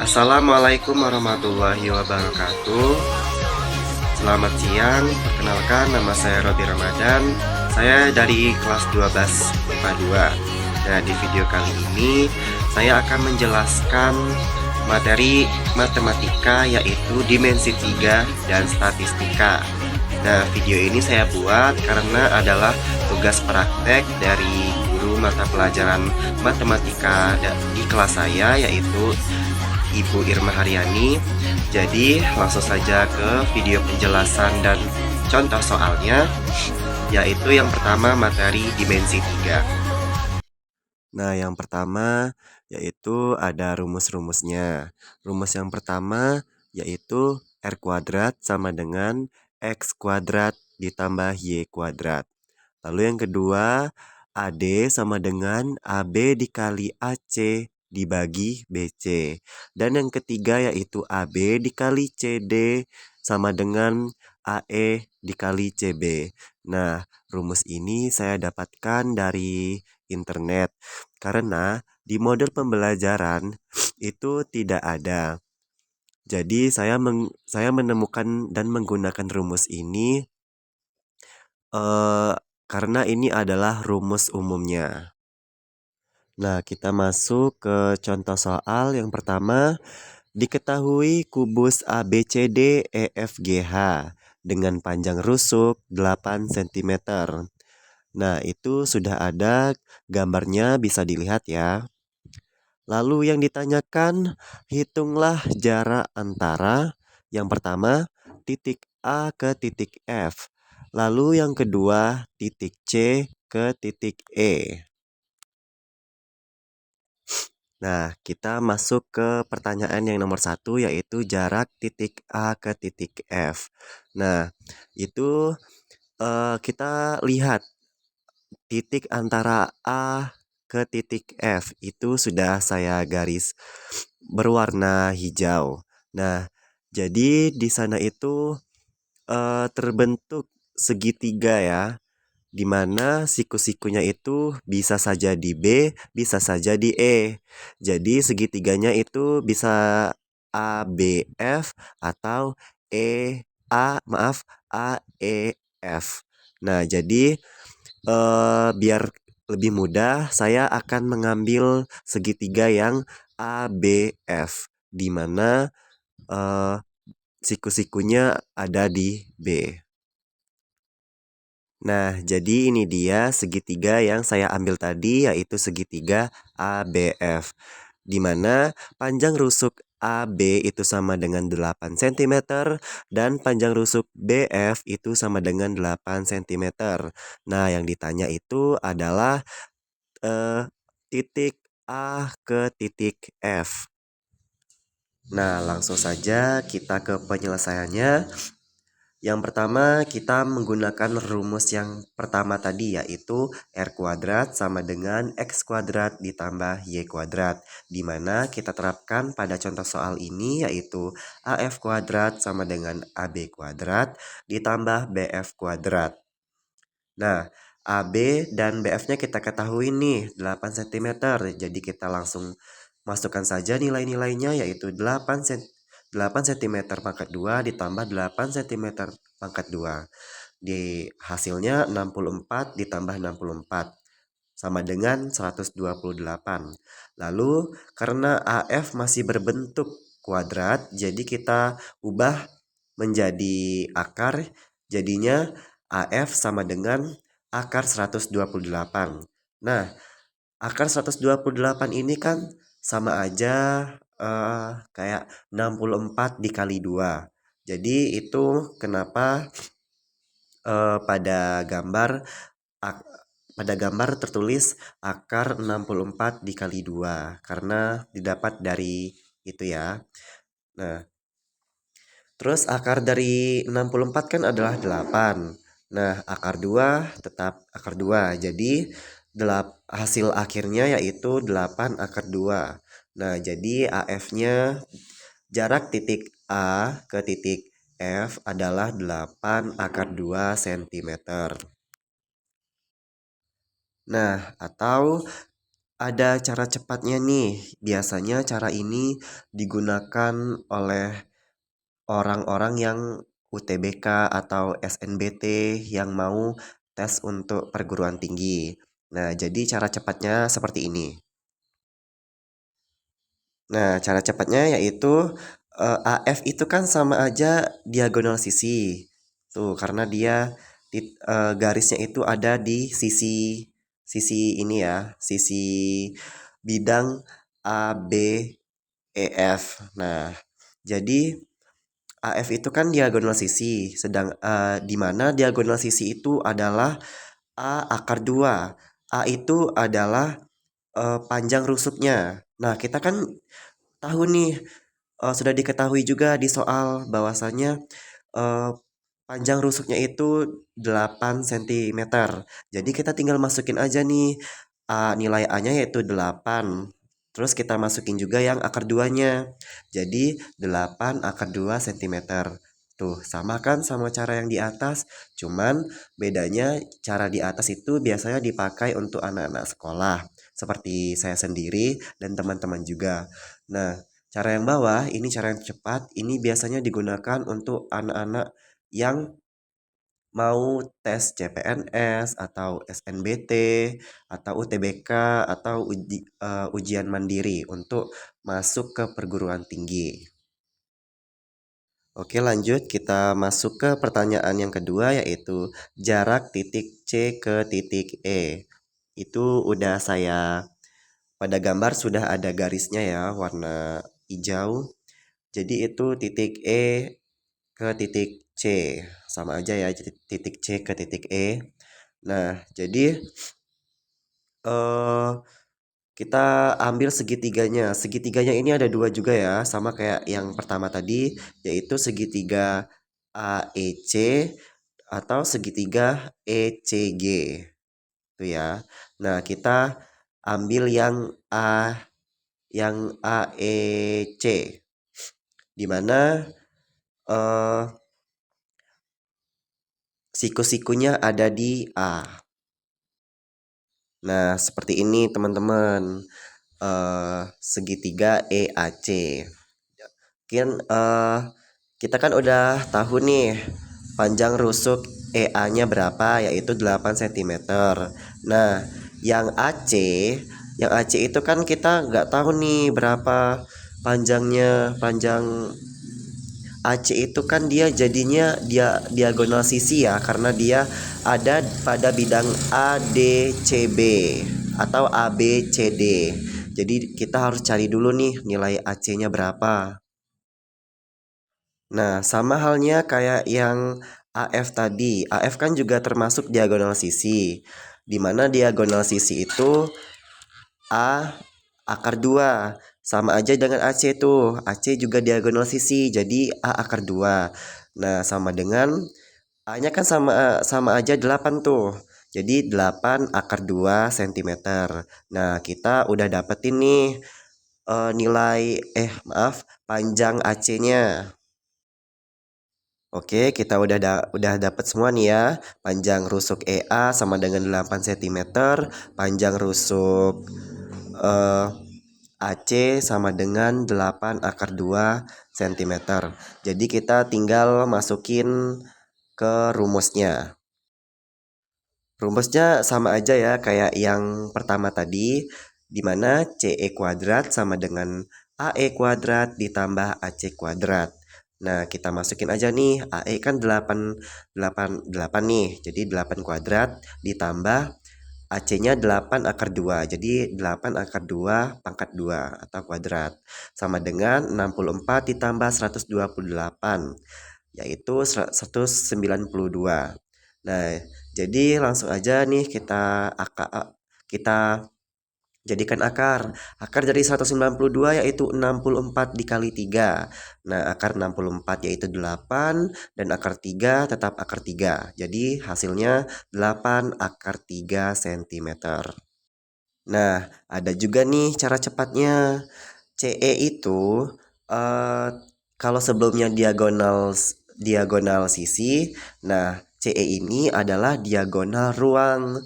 Assalamualaikum warahmatullahi wabarakatuh. Selamat siang, perkenalkan nama saya Robi Ramadan. Saya dari kelas 12 IPA 2. Nah, di video kali ini saya akan menjelaskan materi matematika yaitu dimensi 3 dan statistika. Nah, video ini saya buat karena adalah tugas praktek dari guru mata pelajaran matematika di kelas saya yaitu Ibu Irma Haryani. Jadi langsung saja ke video penjelasan dan contoh soalnya, yaitu yang pertama materi dimensi 3. Nah, yang pertama yaitu ada rumus-rumusnya. Rumus yang pertama yaitu R kuadrat sama dengan X kuadrat ditambah Y kuadrat. Lalu yang kedua, AD sama dengan AB dikali AC dibagi BC. Dan yang ketiga yaitu AB dikali CD sama dengan AE dikali CB. Nah, rumus ini saya dapatkan dari internet karena di model pembelajaran itu tidak ada. Jadi saya menemukan dan menggunakan rumus ini karena ini adalah rumus umumnya. Nah, kita masuk ke contoh soal yang pertama. Diketahui kubus ABCD EFGH dengan panjang rusuk 8 cm. Nah, itu sudah ada gambarnya, bisa dilihat ya. Lalu yang ditanyakan, hitunglah jarak antara yang pertama titik A ke titik F. Lalu yang kedua titik C ke titik E. Nah, kita masuk ke pertanyaan yang nomor 1, yaitu jarak titik A ke titik F. Nah, itu kita lihat titik antara A ke titik F itu sudah saya garis berwarna hijau. Nah, jadi di sana itu terbentuk segitiga ya, di mana siku-sikunya itu bisa saja di B, bisa saja di E. Jadi segitiganya itu bisa ABF atau AEF. Nah, jadi biar lebih mudah, saya akan mengambil segitiga yang ABF, di mana siku-sikunya ada di B. Nah, jadi ini dia segitiga yang saya ambil tadi, yaitu segitiga ABF. Di mana panjang rusuk AB itu sama dengan 8 cm dan panjang rusuk BF itu sama dengan 8 cm. Nah, yang ditanya itu adalah titik A ke titik F. Nah, langsung saja kita ke penyelesaiannya. Yang pertama, kita menggunakan rumus yang pertama tadi, yaitu R kuadrat sama dengan X kuadrat ditambah Y kuadrat. Di mana kita terapkan pada contoh soal ini, yaitu AF kuadrat sama dengan AB kuadrat ditambah BF kuadrat. Nah, AB dan BF-nya kita ketahui nih, 8 cm. Jadi kita langsung masukkan saja nilai-nilainya, yaitu 8 cm pangkat 2 ditambah 8 cm pangkat 2. Di hasilnya 64 ditambah 64 sama dengan 128. Lalu karena AF masih berbentuk kuadrat, jadi kita ubah menjadi akar, jadinya AF sama dengan akar 128. Nah, akar 128 ini kan sama aja kayak 64 dikali 2. Jadi itu kenapa pada gambar tertulis akar 64 dikali 2 karena didapat dari itu ya. Nah, terus akar dari 64 kan adalah 8. Nah, akar 2 tetap akar 2. Jadi hasil akhirnya yaitu 8 akar 2. Nah, jadi AF-nya jarak titik A ke titik F adalah 8 akar 2 cm. Nah, atau ada cara cepatnya nih. Biasanya cara ini digunakan oleh orang-orang yang UTBK atau SNBT yang mau tes untuk perguruan tinggi. Nah, jadi cara cepatnya seperti ini. Nah, cara cepatnya yaitu AF itu kan sama aja diagonal sisi. Tuh, karena dia garisnya itu ada di sisi sisi ini ya, sisi bidang A, B, E, F. Nah, jadi AF itu kan diagonal sisi, sedang di mana diagonal sisi itu adalah A akar 2. A itu adalah panjang rusuknya. Nah, kita kan tahu nih, sudah diketahui juga di soal bahwasanya eh, panjang rusuknya itu 8 cm. Jadi kita tinggal masukin aja nih nilai A-nya yaitu 8. Terus kita masukin juga yang akar 2-nya. Jadi 8 akar 2 cm. Tuh, sama kan sama cara yang di atas, cuman bedanya cara di atas itu biasanya dipakai untuk anak-anak sekolah, seperti saya sendiri dan teman-teman juga. Nah, cara yang bawah ini cara yang cepat, ini biasanya digunakan untuk anak-anak yang mau tes CPNS atau SNBT atau UTBK atau ujian mandiri untuk masuk ke perguruan tinggi. Oke, lanjut kita masuk ke pertanyaan yang kedua yaitu jarak titik C ke titik E. Itu udah saya pada gambar sudah ada garisnya ya, warna hijau. Jadi itu titik E ke titik C. Sama aja ya, titik C ke titik E. Nah, jadi eh kita ambil segitiganya. Segitiganya ini ada dua juga ya, sama kayak yang pertama tadi, yaitu segitiga AEC atau segitiga ECG. Itu ya. Nah, kita ambil yang AEC, di mana eh, siku-sikunya ada di A. Nah, seperti ini teman-teman. Segitiga EAC. Kita kan udah tahu nih panjang rusuk EA-nya berapa, yaitu 8 cm. Nah, yang AC, yang AC itu kan kita nggak tahu nih berapa panjangnya. Panjang AC itu kan dia jadinya dia diagonal sisi ya, karena dia ada pada bidang ADCB atau ABCD. Jadi kita harus cari dulu nih nilai AC-nya berapa. Nah, sama halnya kayak yang AF tadi. AF kan juga termasuk diagonal sisi. Di mana diagonal sisi itu A akar 2. Sama aja dengan AC tuh. AC juga diagonal sisi, jadi A akar 2. Nah, sama dengan A-nya kan sama sama aja 8 tuh. Jadi 8 akar 2 cm. Nah, kita udah dapetin nih nilai panjang AC-nya. Oke, kita udah dapat semua nih ya. Panjang rusuk EA sama dengan 8 cm, panjang rusuk eh, AC sama dengan 8 akar 2 cm. Jadi kita tinggal masukin ke rumusnya. Rumusnya sama aja ya kayak yang pertama tadi, di mana CE kuadrat sama dengan AE kuadrat ditambah AC kuadrat. Nah, kita masukin aja nih, AE kan 8 nih, jadi 8 kuadrat ditambah AC-nya 8 akar 2, jadi 8 akar 2 pangkat 2 atau kuadrat. Sama dengan 64 ditambah 128, yaitu 192. Nah, jadi langsung aja nih kita jadikan akar. Akar dari 192 yaitu 64 dikali 3. Nah, akar 64 yaitu 8 dan akar 3 tetap akar 3. Jadi hasilnya 8 akar 3 cm. Nah, ada juga nih cara cepatnya. CE itu eh, kalau sebelumnya diagonal sisi, nah CE ini adalah diagonal ruang.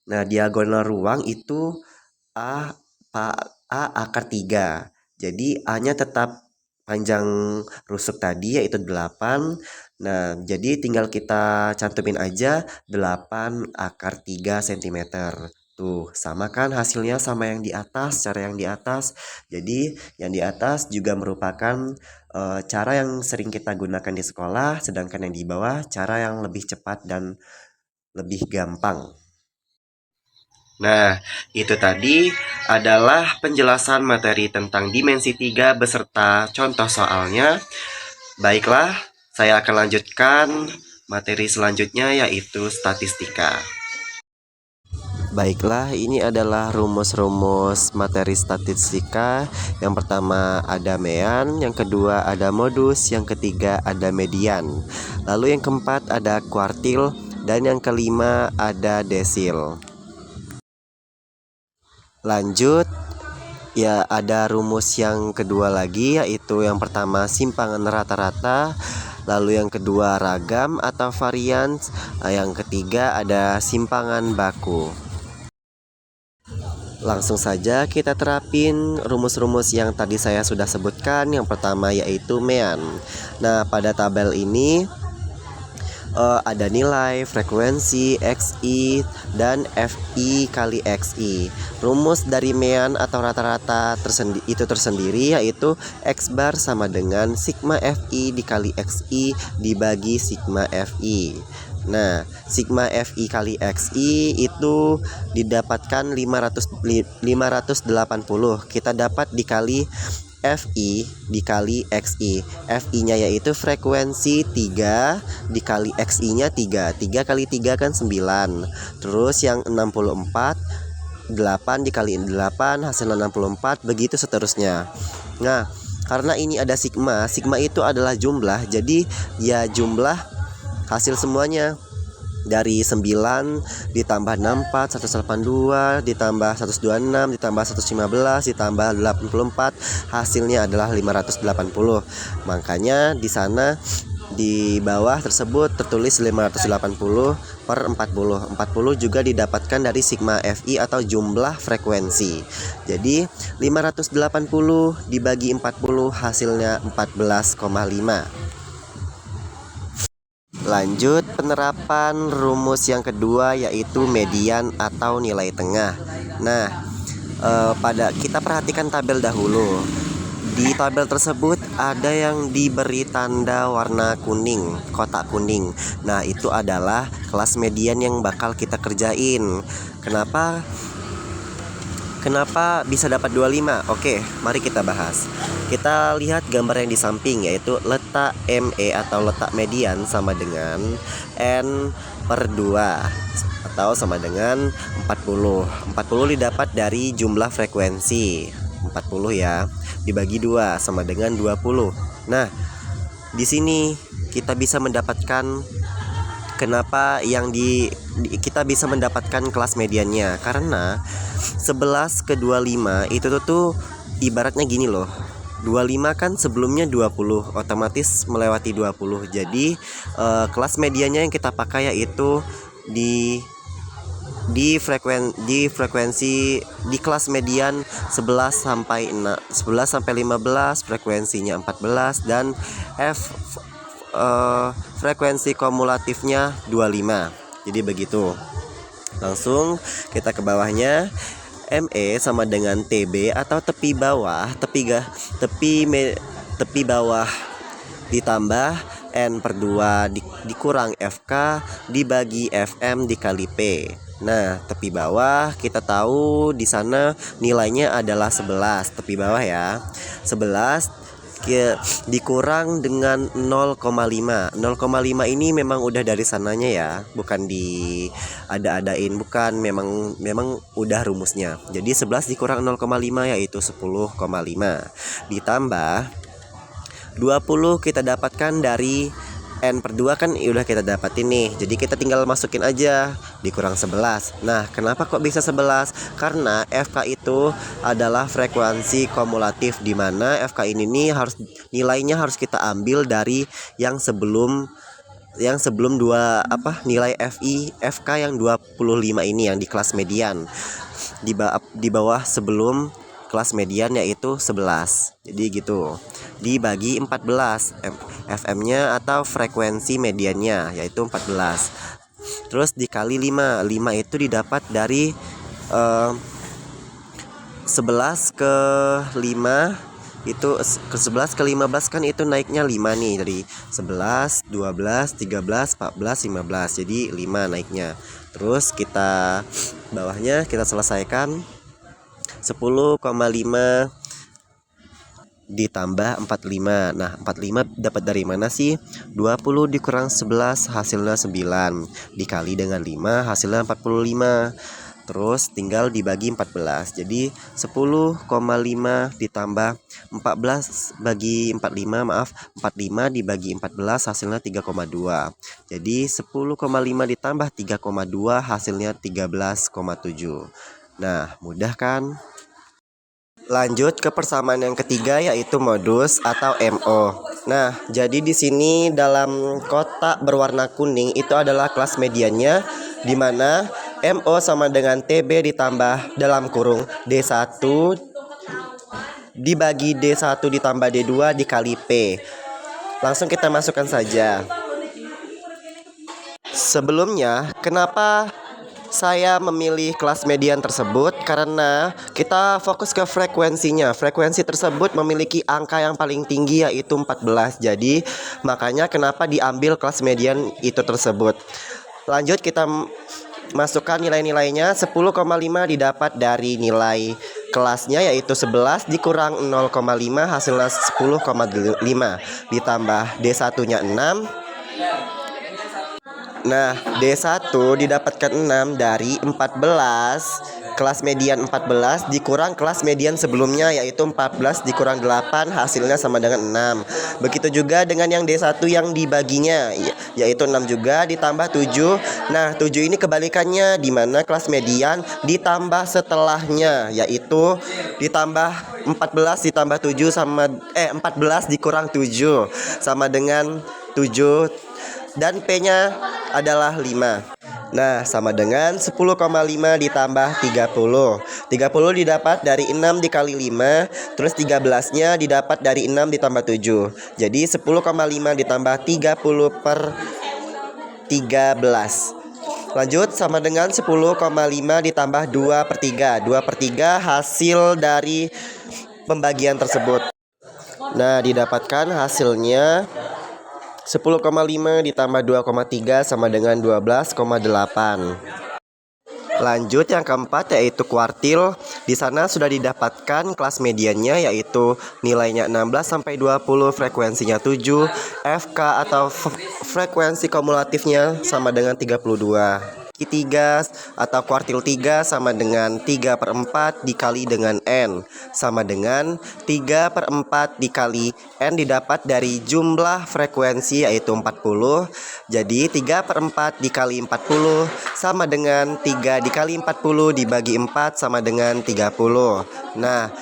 Nah, diagonal ruang itu A A akar 3. Jadi A-nya tetap panjang rusuk tadi yaitu 8. Nah, jadi tinggal kita cantumin aja 8 akar 3 cm. Tuh, sama kan hasilnya sama yang di atas, cara yang di atas. Jadi, yang di atas juga merupakan cara yang sering kita gunakan di sekolah, sedangkan yang di bawah cara yang lebih cepat dan lebih gampang. Nah, itu tadi adalah penjelasan materi tentang dimensi 3 beserta contoh soalnya. Baiklah, saya akan lanjutkan materi selanjutnya yaitu statistika. Baiklah, ini adalah rumus-rumus materi statistika. Yang pertama ada mean, yang kedua ada modus, yang ketiga ada median. Lalu yang keempat ada kuartil, dan yang kelima ada desil. Lanjut, ya ada rumus yang kedua lagi, yaitu yang pertama simpangan rata-rata, lalu yang kedua ragam atau varian, yang ketiga ada simpangan baku. Langsung saja kita terapin rumus-rumus yang tadi saya sudah sebutkan. Yang pertama yaitu mean. Nah, pada tabel ini ada nilai, frekuensi, XI, dan FI kali XI. Rumus dari mean atau rata-rata itu tersendiri yaitu X bar sama dengan sigma FI dikali XI dibagi sigma FI. Nah, sigma FI kali XI itu didapatkan 580. Kita dapat dikali FI dikali XI. FI-nya yaitu frekuensi 3 dikali XI-nya 3. 3 kali 3 kan 9. Terus yang 64, 8 dikali 8 hasil 64, begitu seterusnya. Nah, karena ini ada sigma, sigma itu adalah jumlah. Jadi ya jumlah hasil semuanya. Dari 9 ditambah 64, 182, ditambah 126, ditambah 115, ditambah 84, hasilnya adalah 580. Makanya di sana di bawah tersebut tertulis 580 per 40. 40 juga didapatkan dari sigma FI atau jumlah frekuensi. Jadi 580 dibagi 40 hasilnya 14,5. Lanjut penerapan rumus yang kedua yaitu median atau nilai tengah. Nah, pada kita perhatikan tabel dahulu. Di tabel tersebut ada yang diberi tanda warna kuning, kotak kuning. Nah, itu adalah kelas median yang bakal kita kerjain. Kenapa bisa dapat 25? Oke, mari kita bahas. Kita lihat gambar yang di samping, yaitu letak ME atau letak median sama dengan N per 2 atau sama dengan 40. 40 didapat dari jumlah frekuensi 40 ya, dibagi 2 sama dengan 20. Nah, di sini kita bisa mendapatkan kenapa kita bisa mendapatkan kelas mediannya, karena 11 ke 25 itu tuh ibaratnya gini loh. 25 kan sebelumnya 20, otomatis melewati 20. Jadi kelas mediannya yang kita pakai yaitu di frekuensi di kelas median 11 sampai 15, frekuensinya 14, dan frekuensi kumulatifnya 25. Jadi begitu. Langsung kita ke bawahnya. ME sama dengan TB atau tepi bawah, tepi bawah ditambah N per 2 dikurang FK dibagi FM dikali P. Nah, tepi bawah kita tahu di sana nilainya adalah 11, tepi bawah ya. 11 dikurang dengan 0,5. 0,5 ini memang udah dari sananya ya, bukan ada-adain, bukan, memang udah rumusnya. Jadi 11 dikurang 0,5 yaitu 10,5. Ditambah 20 kita dapatkan dari N per 2 kan udah kita dapatin nih. Jadi kita tinggal masukin aja dikurang 11. Nah, kenapa kok bisa 11? Karena FK itu adalah frekuensi kumulatif, di mana FK ini nih nilainya harus kita ambil dari yang sebelum nilai FK yang 25 ini yang di kelas median. Di bawah sebelum kelas median yaitu 11. Jadi gitu. Dibagi 14 FM-nya atau frekuensi mediannya yaitu 14. Terus dikali 5. 5 itu didapat dari 11 ke 5 itu ke 11 ke 15 kan itu naiknya 5 nih, dari 11, 12, 13, 14, 15. Jadi 5 naiknya. Terus kita bawahnya kita selesaikan 10,5 ditambah 45. Nah, 45 dapat dari mana sih? 20 dikurang 11 hasilnya 9. Dikali dengan 5 hasilnya 45. Terus tinggal dibagi 14. Jadi 10,5 ditambah 14 bagi 45, maaf, 45 dibagi 14 hasilnya 3,2. Jadi 10,5 ditambah 3,2 hasilnya 13,7. Nah, mudah kan? Lanjut ke persamaan yang ketiga yaitu modus atau MO. Nah, jadi di sini dalam kotak berwarna kuning itu adalah kelas mediannya, di mana MO sama dengan TB ditambah dalam kurung D1 dibagi D1 ditambah D2 dikali P. Langsung kita masukkan saja. Sebelumnya, kenapa saya memilih kelas median tersebut? Karena kita fokus ke frekuensinya. Frekuensi tersebut memiliki angka yang paling tinggi yaitu 14. Jadi makanya kenapa diambil kelas median itu tersebut. Lanjut kita masukkan nilai-nilainya. 10,5 didapat dari nilai kelasnya yaitu 11 dikurang 0,5 hasilnya 10,5 ditambah D1 nya 6. Nah, D1 didapatkan 6 dari 14. Kelas median 14 dikurang kelas median sebelumnya yaitu 14 dikurang 8 hasilnya sama dengan 6. Begitu juga dengan yang D1 yang dibaginya yaitu 6 juga ditambah 7. Nah, 7 ini kebalikannya, di mana kelas median ditambah setelahnya yaitu ditambah 14 ditambah 7 sama 14 dikurang 7 sama dengan 7 dan P-nya adalah 5. Nah, sama dengan 10,5 ditambah 30. 30 didapat dari 6 dikali 5, terus 13-nya didapat dari 6 ditambah 7. Jadi 10,5 ditambah 30 per 13. Lanjut, sama dengan 10,5 ditambah 2 per 3. 2 per 3 hasil dari pembagian tersebut. Nah, didapatkan hasilnya 10,5 ditambah 2,3 sama dengan 12,8. Lanjut yang keempat yaitu kuartil. Di sana sudah didapatkan kelas mediannya yaitu nilainya 16 sampai 20, frekuensinya 7, FK atau frekuensi kumulatifnya sama dengan 32. Q3 atau kuartil 3 sama dengan 3/4 dikali dengan N sama dengan 3/4 dikali N didapat dari jumlah frekuensi yaitu 40. Jadi 3/4 dikali 40 sama dengan 3 dikali 40 dibagi 4 sama dengan 30. Nah,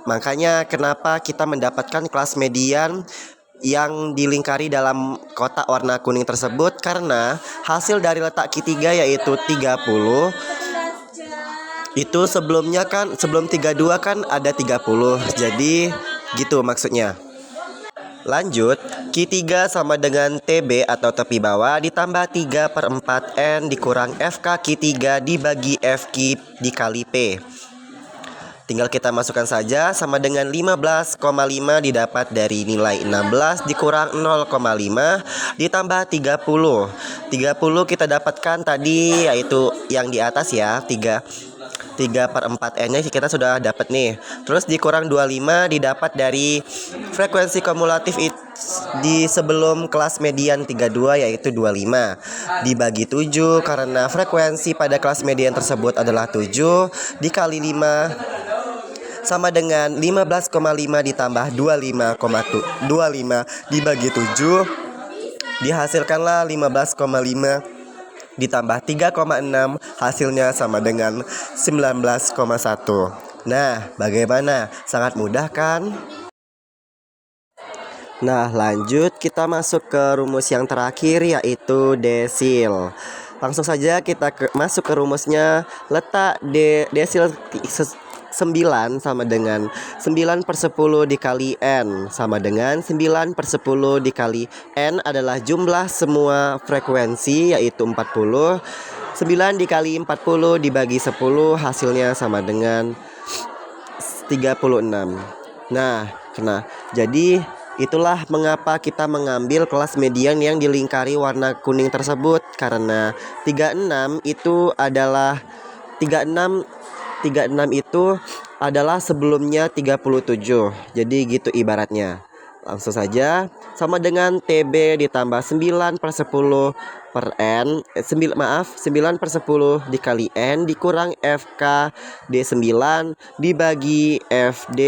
makanya kenapa kita mendapatkan kelas median yang dilingkari dalam kotak warna kuning tersebut, karena hasil dari letak Q3 yaitu 30 itu sebelum 32 kan ada 30. Jadi gitu maksudnya. Lanjut, Q3 sama dengan TB atau tepi bawah ditambah 3/4 N dikurang FK Q3 dibagi FQ dikali P. Tinggal kita masukkan saja, sama dengan 15,5 didapat dari nilai 16 dikurang 0,5 ditambah 30. 30 kita dapatkan tadi yaitu yang di atas ya, 3/4 N-nya kita sudah dapat nih. Terus dikurang 25 didapat dari frekuensi kumulatif di sebelum kelas median 32 yaitu 25 dibagi 7 karena frekuensi pada kelas median tersebut adalah 7 dikali 5 sama dengan 15,5 ditambah 25 dibagi 7 dihasilkanlah 15,5 ditambah 3,6 hasilnya sama dengan 19,1. Nah, bagaimana? Sangat mudah kan? Nah, lanjut kita masuk ke rumus yang terakhir yaitu desil. Langsung saja kita masuk ke rumusnya. Letak desil 9 sama dengan 9/10 dikali N sama dengan 9/10 dikali N adalah jumlah semua frekuensi yaitu 40. 9 dikali 40 dibagi 10 hasilnya sama dengan 36. Jadi itulah mengapa kita mengambil kelas median yang dilingkari warna kuning tersebut, karena 36 itu adalah 36 itu adalah sebelumnya 37. Jadi gitu ibaratnya. Langsung saja, sama dengan TB ditambah 9/10 per N 9/10 dikali N dikurang FK D9 dibagi FD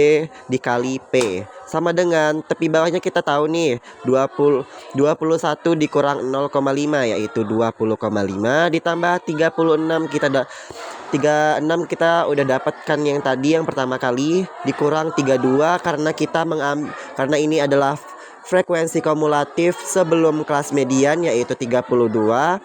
dikali P sama dengan tepi bawahnya kita tahu nih 21 dikurang 0,5 yaitu 20,5 ditambah 36 kita udah dapatkan yang tadi yang pertama kali dikurang 32 karena ini adalah frekuensi kumulatif sebelum kelas median yaitu 32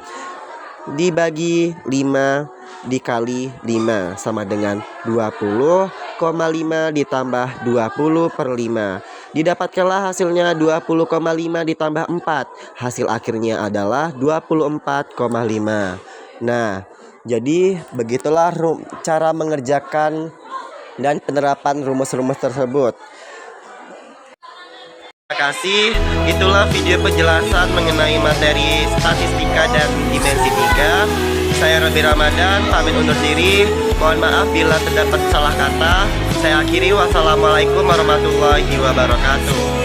dibagi 5 dikali 5 sama dengan 20,5 ditambah 20/5. Didapatkanlah hasilnya 20,5 ditambah 4. Hasil akhirnya adalah 24,5. Nah, jadi begitulah cara mengerjakan dan penerapan rumus-rumus tersebut. Terima kasih. Itulah video penjelasan mengenai materi statistika dan dimensi 3. Saya Robi Ramadan, pamit undur diri. Mohon maaf bila terdapat salah kata. Saya akhiri, wassalamualaikum warahmatullahi wabarakatuh.